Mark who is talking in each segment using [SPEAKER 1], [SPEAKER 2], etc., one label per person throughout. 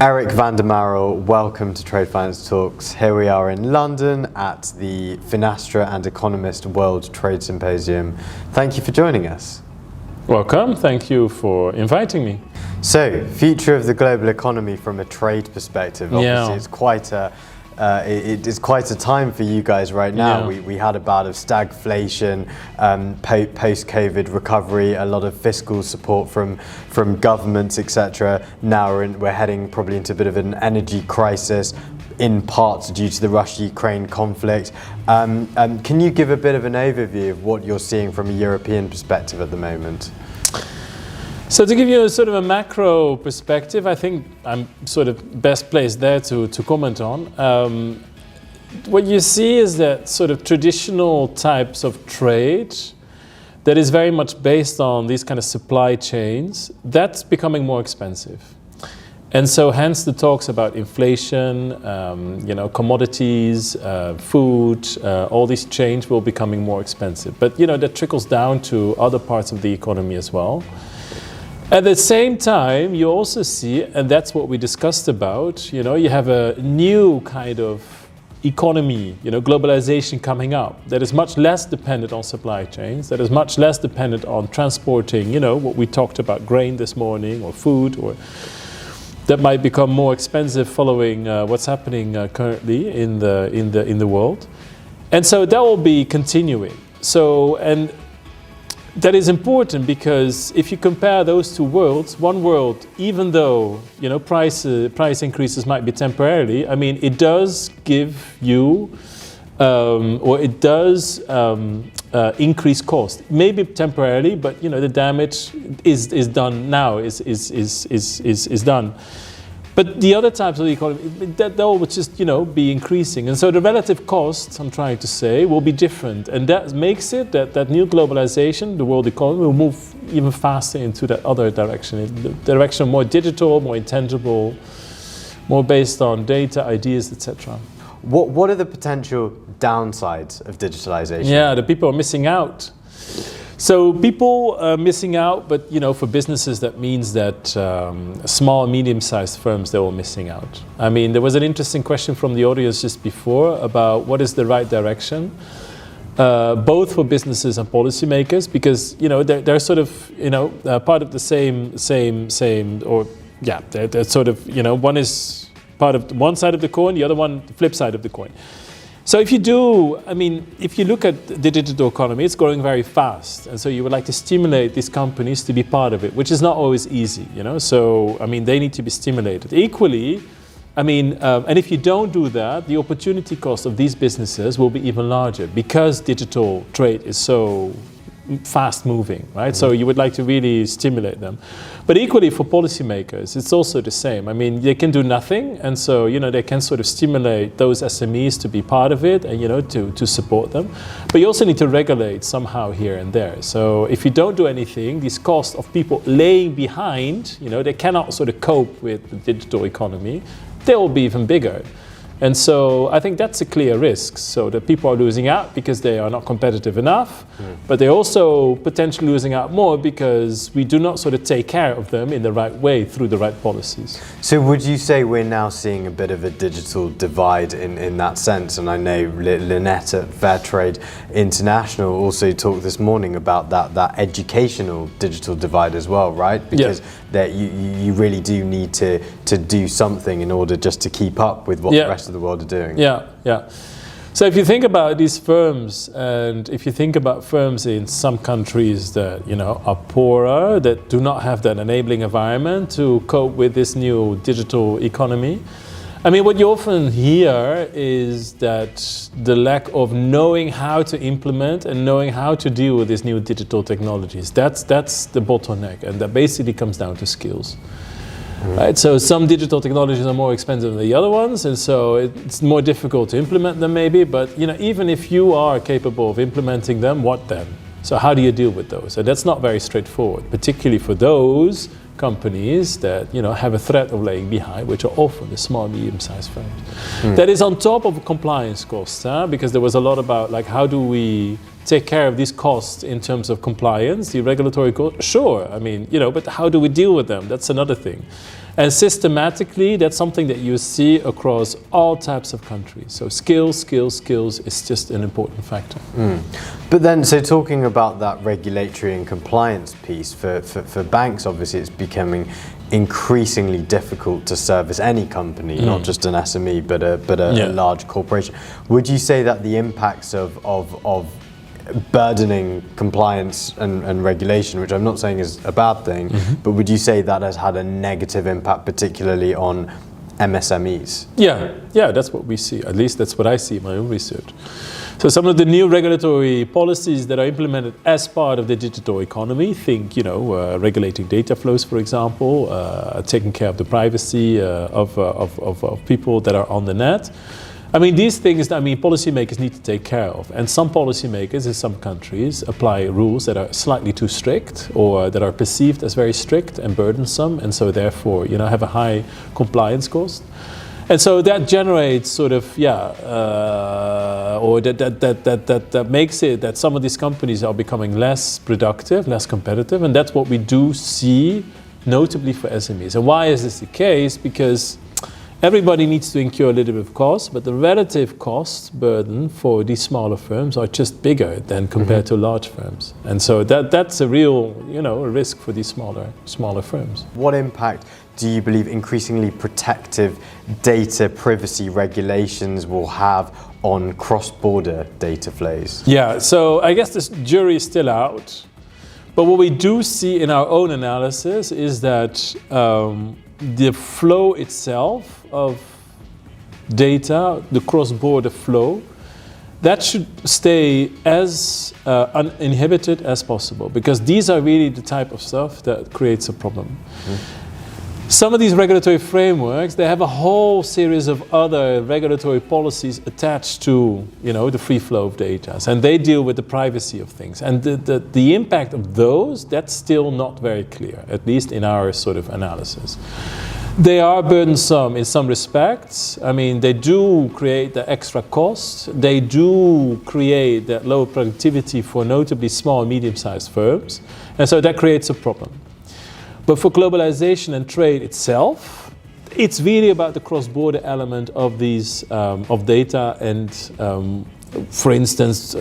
[SPEAKER 1] Erik van der Marel, welcome to Trade Finance Talks. Here we are in London at the Finastra and Economist World Trade Symposium. Thank you for joining us.
[SPEAKER 2] Welcome, thank you for inviting me.
[SPEAKER 1] So, future of the global economy from a trade perspective, obviously it's quite a it is quite a time for you guys right now.
[SPEAKER 2] Yeah.
[SPEAKER 1] We had a bout of stagflation, post-COVID recovery, a lot of fiscal support from governments, etc. Now we're heading probably into a bit of an energy crisis, in part due to the Russia-Ukraine conflict. Can you give a bit of an overview of what you're seeing from a European perspective at the moment?
[SPEAKER 2] So to give you a sort of a macro perspective, I think I'm sort of best placed there to comment on. What you see is that sort of traditional types of trade that is very much based on these kind of supply chains, that's becoming more expensive. And so hence the talks about inflation, commodities, food, all these chains will becoming more expensive. But that trickles down to other parts of the economy as well. At the same time, you also see, and that's what we discussed about, you have a new kind of economy, globalization coming up that is much less dependent on supply chains, that is much less dependent on transporting, what we talked about, grain this morning or food, or that might become more expensive following what's happening currently in the world. And so that will be continuing. And that is important because if you compare those two worlds, one world, even though price increases might be temporarily, I mean it does give you, or it does increase cost. Maybe temporarily, but the damage is done now. Is done. But the other types of the economy, that will just be increasing, and so the relative costs, I'm trying to say, will be different, and that makes it that new globalization, the world economy, will move even faster into that other direction, the direction more digital, more intangible, more based on data, ideas, etc.
[SPEAKER 1] What are the potential downsides of digitalization?
[SPEAKER 2] Yeah, the people are missing out. So people are missing out, but for businesses that means that small and medium-sized firms, they were missing out. I mean, there was an interesting question from the audience just before about what is the right direction, both for businesses and policymakers, because they're sort of part of the same, or yeah, they're sort of one is part of one side of the coin, the other one the flip side of the coin. So if you look at the digital economy, it's growing very fast. And so you would like to stimulate these companies to be part of it, which is not always easy, So, they need to be stimulated. Equally, and if you don't do that, the opportunity cost of these businesses will be even larger because digital trade is so fast moving, right? Mm-hmm. So you would like to really stimulate them. But equally for policymakers, it's also the same. They can do nothing, and so they can sort of stimulate those SMEs to be part of it and to support them. But you also need to regulate somehow here and there. So if you don't do anything, these costs of people laying behind, they cannot sort of cope with the digital economy, they will be even bigger. And so I think that's a clear risk. So that people are losing out because they are not competitive enough, but they're also potentially losing out more because we do not sort of take care of them in the right way through the right policies.
[SPEAKER 1] So would you say we're now seeing a bit of a digital divide in that sense? And I know Lynette at Fair Trade International also talked this morning about that educational digital divide as well, right? Because that you really do need to do something in order just to keep up with what the rest of the world are doing.
[SPEAKER 2] Yeah. So if you think about these firms, and if you think about firms in some countries that are poorer, that do not have that enabling environment to cope with this new digital economy, what you often hear is that the lack of knowing how to implement and knowing how to deal with these new digital technologies, that's the bottleneck, and that basically comes down to skills. Right, so some digital technologies are more expensive than the other ones, and so it's more difficult to implement them maybe, but even if you are capable of implementing them, what then? So how do you deal with those? And that's not very straightforward, particularly for those companies that have a threat of laying behind, which are often the small, medium-sized firms. That is on top of compliance costs, because there was a lot about how do we take care of these costs in terms of compliance, the regulatory costs? Sure, but how do we deal with them? That's another thing. And systematically, that's something that you see across all types of countries. So skills is just an important factor.
[SPEAKER 1] But then, so talking about that regulatory and compliance piece, for banks, obviously it's becoming increasingly difficult to service any company, not just an SME, but a large corporation. Would you say that the impacts of burdening compliance and regulation, which I'm not saying is a bad thing, but would you say that has had a negative impact, particularly on MSMEs?
[SPEAKER 2] Yeah, that's what we see. At least that's what I see in my own research. So some of the new regulatory policies that are implemented as part of the digital economy, think, regulating data flows, for example, taking care of the privacy of people that are on the net. I mean, these things, policymakers need to take care of. And some policymakers in some countries apply rules that are slightly too strict or that are perceived as very strict and burdensome, and so therefore, have a high compliance cost. And so that generates sort of, or that makes it that some of these companies are becoming less productive, less competitive, and that's what we do see, notably for SMEs. And why is this the case? Because everybody needs to incur a little bit of cost, but the relative cost burden for these smaller firms are just bigger than compared to large firms. And so that's a real, a risk for these smaller firms.
[SPEAKER 1] What impact do you believe increasingly protective data privacy regulations will have on cross-border data flows?
[SPEAKER 2] Yeah, so I guess this jury is still out. But what we do see in our own analysis is that the flow itself of data, the cross-border flow, that should stay as uninhibited as possible, because these are really the type of stuff that creates a problem. Some of these regulatory frameworks, they have a whole series of other regulatory policies attached to, the free flow of data, and they deal with the privacy of things. And the impact of those, that's still not very clear, at least in our sort of analysis. They are burdensome in some respects. I mean, they do create the extra cost. They do create that lower productivity for notably small and medium-sized firms. And so that creates a problem. But for globalization and trade itself, it's really about the cross-border element of these of data and, for instance,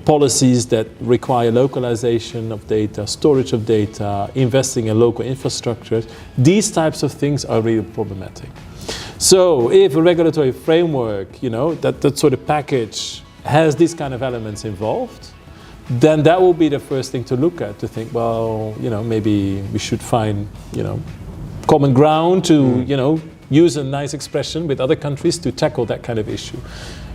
[SPEAKER 2] policies that require localization of data, storage of data, investing in local infrastructures. These types of things are really problematic. So if a regulatory framework, that sort of package has these kind of elements involved, then that will be the first thing to look at, to think, well, maybe we should find, common ground to, use a nice expression with other countries to tackle that kind of issue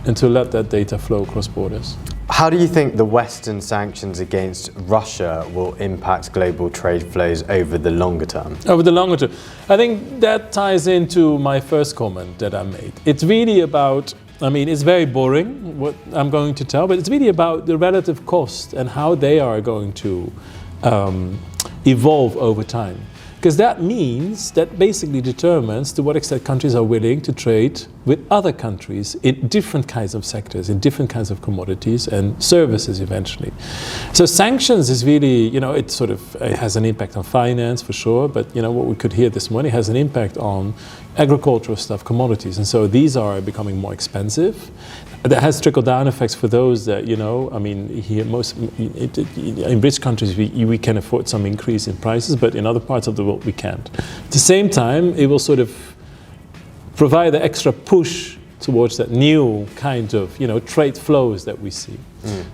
[SPEAKER 2] and to let that data flow across borders.
[SPEAKER 1] How do you think the Western sanctions against Russia will impact global trade flows over the longer term?
[SPEAKER 2] Over the longer term, I think that ties into my first comment that I made. It's really about, it's very boring what I'm going to tell, but it's really about the relative cost and how they are going to evolve over time. Because that means, that basically determines to what extent countries are willing to trade with other countries in different kinds of sectors, in different kinds of commodities and services eventually. So sanctions is really, it has an impact on finance for sure, but what we could hear this morning has an impact on agricultural stuff, commodities, and so these are becoming more expensive. That has trickle-down effects for those that, here in rich countries we can afford some increase in prices, but in other parts of the world we can't. At the same time, it will sort of provide the extra push towards that new kind of, trade flows that we see.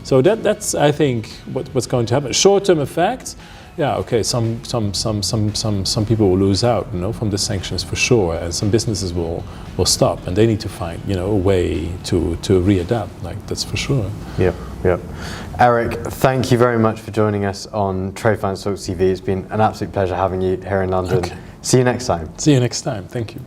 [SPEAKER 2] So that's, I think, what's going to happen. Short-term effects. Yeah, okay, some people will lose out, from the sanctions for sure, and some businesses will stop, and they need to find, a way to readapt, that's for sure.
[SPEAKER 1] Yeah. Erik, thank you very much for joining us on Trade Finance Talks TV. It's been an absolute pleasure having you here in London.
[SPEAKER 2] Okay.
[SPEAKER 1] See you next time.
[SPEAKER 2] See you next time. Thank you.